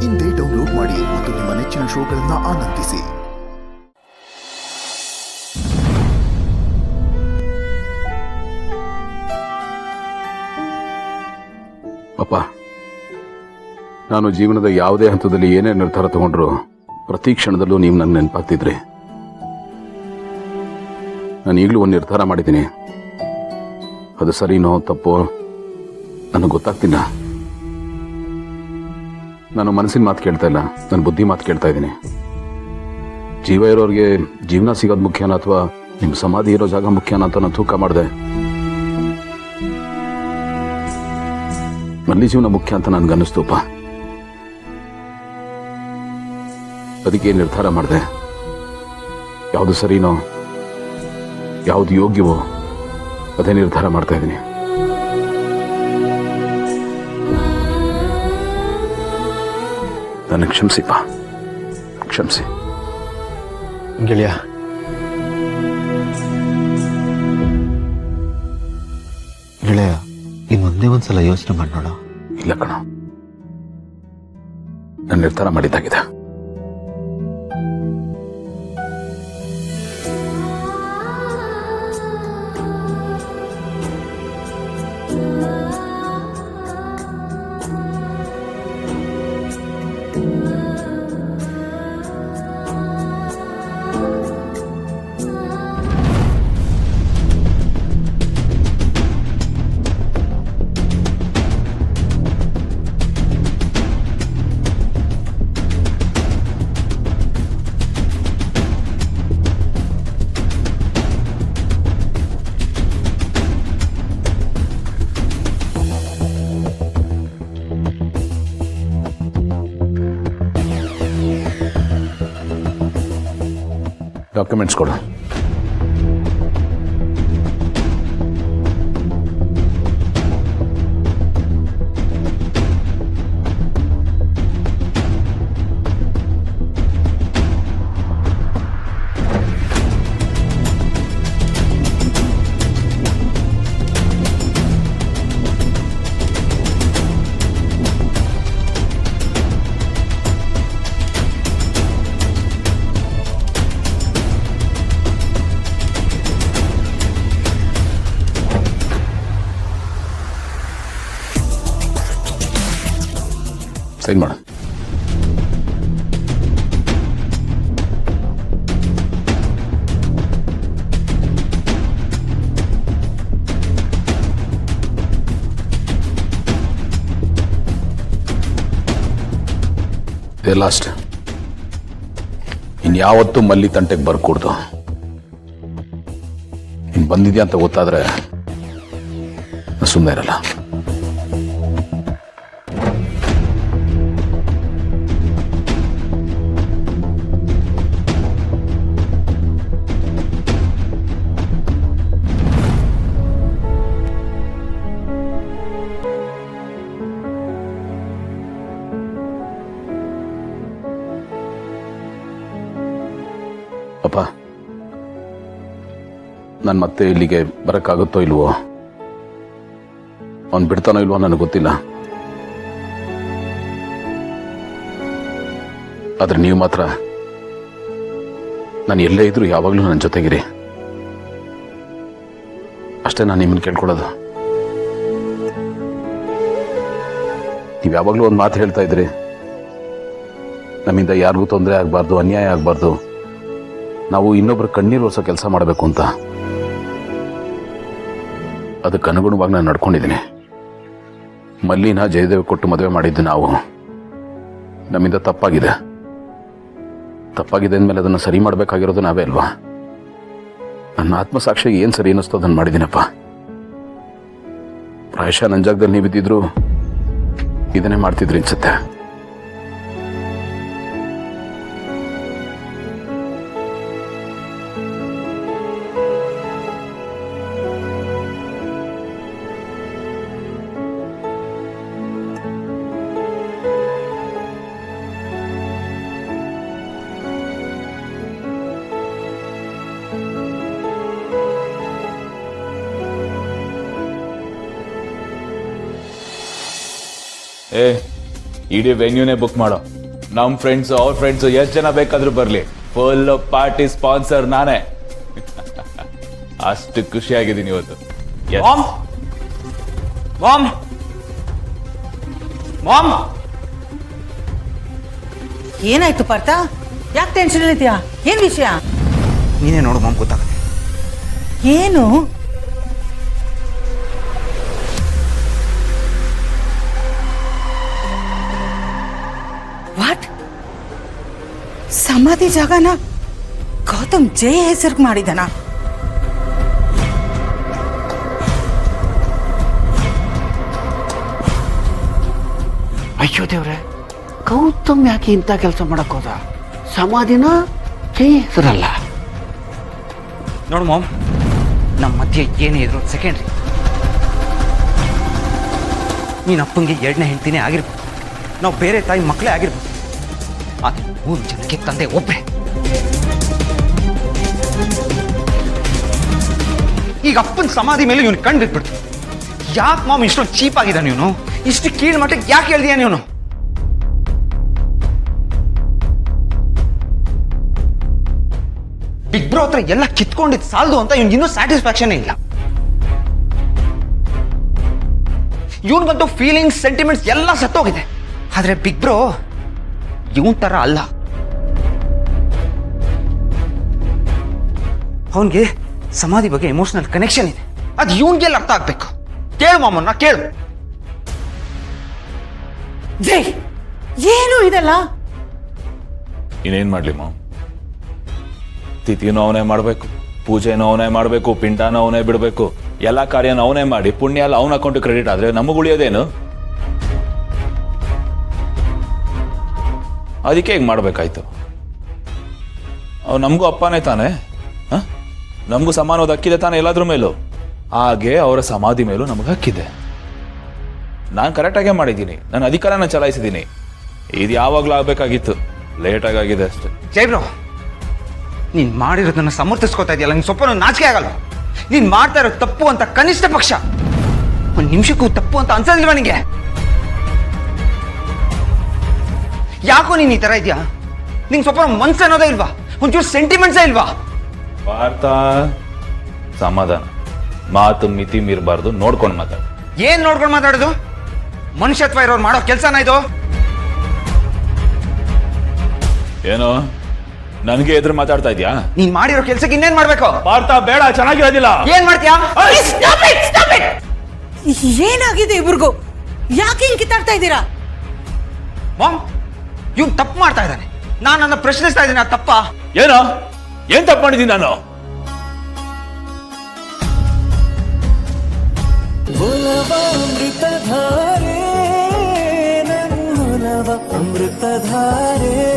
ಇಂದೇ ಡೌನ್ಲೋಡ್ ಮಾಡಿ ಮತ್ತು ನಿಮ್ಮ ನೆಚ್ಚಿನ ಶೋಗಳನ್ನು ಆನಂದಿಸಿ. ಅಪ್ಪ, ನಾನು ಜೀವನದ ಯಾವುದೇ ಹಂತದಲ್ಲಿ ಏನೇ ನಿರ್ಧಾರ ತಗೊಂಡ್ರು ಪ್ರತಿ ಕ್ಷಣದಲ್ಲೂ ನೀವು ನನ್ನ ನೆನಪಾಗ್ತಿದ್ರಿ. ನಾನು ಈಗಲೂ ಒಂದು ನಿರ್ಧಾರ ಮಾಡಿದ್ದೀನಿ. ಅದು ಸರಿನೋ ತಪ್ಪೋ ನನಗೆ ಗೊತ್ತಾಗ್ತಿಲ್ಲ. ನಾನು ಮನಸ್ಸಿನ ಮಾತು ಕೇಳ್ತಾ ಇಲ್ಲ, ನನ್ನ ಬುದ್ಧಿ ಮಾತು ಕೇಳ್ತಾ ಇದ್ದೀನಿ. ಜೀವ ಇರೋರಿಗೆ ಜೀವನ ಸಿಗೋದು ಮುಖ್ಯನಾ ಅಥವಾ ನಿಮ್ಮ ಸಮಾಧಿ ಇರೋ ಜಾಗ ಮುಖ್ಯನಾ ಅಂತ ನಾನು ತೂಕ ಮಾಡಿದೆ. ಮಲ್ಲಿ ಜೀವನ ಮುಖ್ಯ ಅಂತ ನನ್ಗನ್ನಿಸ್ತುಪ್ಪ. ಅದಕ್ಕೆ ನಿರ್ಧಾರ ಮಾಡಿದೆ. ಯಾವುದು ಸರಿನೋ ಯಾವುದು ಯೋಗ್ಯವೋ ಅದೇ ನಿರ್ಧಾರ ಮಾಡ್ತಾ ಇದ್ದೀನಿ. ನನ್ನ ಕ್ಷಮಿಸಿಪ್ಪ, ಕ್ಷಮಿಸಿ. ಗೆಳೆಯ, ಇನ್ನೊಂದೇ ಒಂದ್ಸಲ ಯೋಚನೆ ಮಾಡಿ ನೋಡ. ಇಲ್ಲ ಕಣ, ನನ್ನ ನಿರ್ಧಾರ ಮಾಡಿದ್ದಾಗಿದೆ. ಡಾಕ್ಯುಮೆಂಟ್ಸ್ ಕೊಡು. ಸೈನ್ ಮಾಡು. ಇದೇ ಲಾಸ್ಟ್. ಇನ್ಯಾವತ್ತೂ ಮಲ್ಲಿ ತಂಟೆಗೆ ಬರ್ಕೂಡ್ದು. ಇನ್ನು ಬಂದಿದ್ಯಾ ಅಂತ ಗೊತ್ತಾದ್ರೆ ಸುಮ್ಮನೆ ಇರಲ್ಲ. ಅಪ್ಪ, ನಾನು ಮತ್ತೆ ಇಲ್ಲಿಗೆ ಬರೋಕ್ಕಾಗುತ್ತೋ ಇಲ್ವೋ, ಅವನು ಬಿಡ್ತಾನೋ ಇಲ್ವೋ ನನಗೆ ಗೊತ್ತಿಲ್ಲ. ಆದ್ರೆ ನೀವು ಮಾತ್ರ ನಾನು ಎಲ್ಲೇ ಇದ್ರೂ ಯಾವಾಗಲೂ ನನ್ನ ಜೊತೆಗಿರಿ. ಅಷ್ಟೇ ನಾನು ನಿಮ್ಮನ್ನು ಕೇಳ್ಕೊಳ್ಳೋದು. ನೀವು ಯಾವಾಗಲೂ ಒಂದು ಮಾತು ಹೇಳ್ತಾ ಇದ್ರಿ, ನಮ್ಮಿಂದ ಯಾರಿಗೂ ತೊಂದರೆ ಆಗಬಾರ್ದು, ಅನ್ಯಾಯ ಆಗಬಾರ್ದು, ನಾವು ಇನ್ನೊಬ್ಬರು ಕಣ್ಣೀರು ಒರೆಸೋ ಕೆಲಸ ಮಾಡಬೇಕು ಅಂತ. ಅದಕ್ಕೆ ಅನುಗುಣವಾಗಿ ನಾನು ನಡ್ಕೊಂಡಿದ್ದೀನಿ. ಮಲ್ಲಿನ ಜಯದೇವ್ ಕೊಟ್ಟು ಮದುವೆ ಮಾಡಿದ್ದು ನಾವು. ನಮ್ಮಿಂದ ತಪ್ಪಾಗಿದೆ ಅಂದಮೇಲೆ ಅದನ್ನು ಸರಿ ಮಾಡಬೇಕಾಗಿರೋದು ನಾವೇ ಅಲ್ವಾ? ನನ್ನ ಆತ್ಮಸಾಕ್ಷಿಗೆ ಏನು ಸರಿ ಅನ್ನಿಸ್ತೋ ಅದನ್ನು ಮಾಡಿದ್ದೀನಪ್ಪ. ಪ್ರಾಯಶಃ ನನ್ನ ಜಾಗದಲ್ಲಿ ನೀವಿದ್ದಿದ್ರು ಇದನ್ನೇ ಮಾಡ್ತಿದ್ರಿ ಅನ್ಸುತ್ತೆ. ಇಡೀ ವೆನ್ಯೂನೇ ಬುಕ್ ಮಾಡೋ. ನಮ್ ಫ್ರೆಂಡ್ಸ್ ಅವ್ರ ಫ್ರೆಂಡ್ಸ್ ಎಷ್ಟು ಜನ ಬೇಕಾದ್ರೂ ಬರ್ಲಿ, ಫುಲ್ ಪಾರ್ಟಿ ಸ್ಪಾನ್ಸರ್ ನಾನೇ. ಅಷ್ಟು ಖುಷಿಯಾಗಿದ್ದೀನಿ ಇವತ್ತು. Yes. ಮಾಮ್ ಮಾಮ್ ಏನಾಯ್ತು ಪಾರ್ಥ? ಯಾಕೆ ಟೆನ್ಷನ್ ಇದೆಯಾ? ಏನ್ ವಿಷಯ? ನೀನೇ ನೋಡು ಮಾಮ್, ಗೊತ್ತಾಗುತ್ತೆ. ಏನು? ವಾಟ್? ಸಮಾಧಿ ಜಾಗನ ಗೌತಮ್ ಜೈ ಹೆಸರ್ಗ್ ಮಾಡಿದನ? ಅಯ್ಯೋ ದೇವ್ರೆ, ಗೌತಮ್ ಯಾಕೆ ಇಂಥ ಕೆಲಸ ಮಾಡಕ್ ಹೋದ? ಸಮಾಧಿನ ಜೈ ಹೆಸರಲ್ಲ. ನೋಡು ಮಾಮ್, ನಮ್ಮ ಮಧ್ಯೆ ಏನೇ ಇದ್ರು ಸೆಕೆಂಡ್ರಿ. ನೀನು ಅಪ್ಪಂಗೆ 2ನೇ ಹೆಂಡ್ತಿನೇ ಆಗಿರ್ಬೋದು, ನಾವು ಬೇರೆ ತಾಯಿ ಮಕ್ಕಳೇ ಆಗಿರ್ಬೋದು. ಆದರೆ 3 ಜನಕ್ಕೆ ತಂದೆ ಒಬ್ಬರೇ. ಈಗ ಅಪ್ಪನ ಸಮಾಧಿ ಮೇಲೆ ಇವನು ಕಣ್ಣು ಬಿಟ್ಬಿಡ್ತು. ಯಾಕೆ ಮಾಮ್ ಇಷ್ಟೊಂದು ಚೀಪ್ ಆಗಿದ್ದಾನೆ ಇವನು? ಇಷ್ಟು ಕೀಳ್ ಮಟ್ಟಕ್ಕೆ ಯಾಕೆ ಹೇಳ್ದೀಯ ನೀನು? ಬಿಗ್ ಬ್ರೋ ಹತ್ರ ಎಲ್ಲ ಕಿತ್ಕೊಂಡಿದ್ದು ಸಾಲದು ಅಂತ ಇವ್ನಿಗೆ ಇನ್ನೂ ಸ್ಯಾಟಿಸ್ಫ್ಯಾಕ್ಷನ್ ಇಲ್ಲ. ಇವನ್ಗಂತೂ ಫೀಲಿಂಗ್ಸ್, ಸೆಂಟಿಮೆಂಟ್ಸ್ ಎಲ್ಲ ಸತ್ತೋಗಿದೆ. ಆದ್ರೆ ಬಿಗ್ ಬ್ರೋ ಇವನ್ ತರ ಅಲ್ಲ. ಅವನ್ಗೆ ಸಮಾಧಿ ಬಗ್ಗೆ ಎಮೋಷನಲ್ ಕನೆಕ್ಷನ್ ಇದೆ. ಅದು ಇವನ್ಗೆಲ್ಲ ಅರ್ಥ ಆಗ್ಬೇಕು. ಕೇಳು ಮಾಮನ್ನ, ಕೇಳು. ಜೈ, ಏನು ಇದೆಲ್ಲ? ಇನ್ನೇನ್ ಮಾಡ್ಲಿ ಮಾಮ್? ತಿಥಿನೂ ಅವನೇ ಮಾಡಬೇಕು, ಪೂಜೆನೂ ಅವನೇ ಮಾಡಬೇಕು, ಪಿಂಡನೂ ಅವನೇ ಬಿಡಬೇಕು, ಎಲ್ಲ ಕಾರ್ಯನೂ ಅವನೇ ಮಾಡಿ ಪುಣ್ಯ ಎಲ್ಲ ಅವನ ಅಕೌಂಟ್ ಕ್ರೆಡಿಟ್ ಆದ್ರೆ ನಮಗೆ ಉಳಿಯೋದೇನು? ಅದಕ್ಕೆ ಹೇಗೆ ಮಾಡ್ಬೇಕಾಯ್ತು? ಅವ್ ನಮಗೂ ಅಪ್ಪನೇ ತಾನೆ, ನಮಗೂ ಸಮಾನವಾದ ಹಕ್ಕಿದೆ ತಾನೆ ಎಲ್ಲಾದ್ರ ಮೇಲೂ. ಹಾಗೆ ಅವರ ಸಮಾಧಿ ಮೇಲೂ ನಮಗೆ ಹಕ್ಕಿದೆ. ನಾನು ಕರೆಕ್ಟಾಗೇ ಮಾಡಿದ್ದೀನಿ, ನನ್ನ ಅಧಿಕಾರನ ಚಲಾಯಿಸಿದ್ದೀನಿ. ಇದು ಯಾವಾಗಲೂ ಆಗಬೇಕಾಗಿತ್ತು, ಲೇಟಾಗಿ ಆಗಿದೆ ಅಷ್ಟೆ. ಜೈ ಬ್ರೋ, ನೀನ್ ಮಾಡಿರೋದನ್ನ ಸಮರ್ಥಿಸ್ಕೋತಾ ಇದೆಯಲ್ಲ, ನಿನ್ ಸ್ವಲ್ಪ ನಾಚಿಕೆ ಆಗಲ್ಲ? ನೀನ್ ಮಾಡ್ತಾ ಇರೋ ತಪ್ಪು ಅಂತ ಕನಿಷ್ಠ ಪಕ್ಷ 1 ನಿಮಿಷಕ್ಕೂ ತಪ್ಪು ಅಂತ ಅನ್ಸೋದಿಲ್ವಾ ನಿಂಗೆ? ಯಾಕೋ ನೀನ್ ಈ ತರ ಇದೆಯಾ? ನಿಂಗೆ ಸ್ವಲ್ಪ ಮನ್ಸು ಅನ್ನೋದೇ ಇಲ್ವಾ? ಒಂಚೂರು ಸೆಂಟಿಮೆಂಟ್ಸೇ ಇಲ್ವಾ? ಭಾರತ ಸಮಾಧಾನ, ಮಾತು ಮಿತಿ ಮೀರಬಾರ್ದು, ನೋಡ್ಕೊಂಡು ಮಾತಾಡು. ಏನ್ ನೋಡ್ಕೊಂಡು ಮಾತಾಡೋದು? ಮನುಷ್ಯತ್ವ ಇರೋರು ಮಾಡೋ ಕೆಲ್ಸನ ಇದು? ಏನೋ ನನಗೆ ಎದುರು ಮಾತಾಡ್ತಾ ಇದ್ಯಾ? ನೀನ್ ಮಾಡಿರೋ ಕೆಲ್ಸಕ್ಕೆ ಇನ್ನೇನ್ ಮಾಡ್ಬೇಕು? ಭಾರತ ಬೇಡ, ಚೆನ್ನಾಗಿರೋದಿಲ್ಲ. ಏನ್ ಮಾಡ್ತೀಯಾ? ಏನಾಗಿದೆ ಇಬ್ರಿಗೂ? ಯಾಕೆ ಹಿಂಗ್ ಕಿತ್ತಾಡ್ತಾ ಇದ್ದೀರಾ? ಮಾಮ್, ಇವ್ನು ತಪ್ಪು ಮಾಡ್ತಾ ಇದ್ದಾನೆ. ನಾನು ನನ್ನ ಪ್ರಶ್ನಿಸ್ತಾ ಇದ್ದೀನಿ, ಆ ತಪ್ಪ? ಏನೋ ಏನ್ ತಪ್ಪು ಮಾಡಿದ್ದೀನಿ ನಾನು? ಅಮೃತಧಾರೆ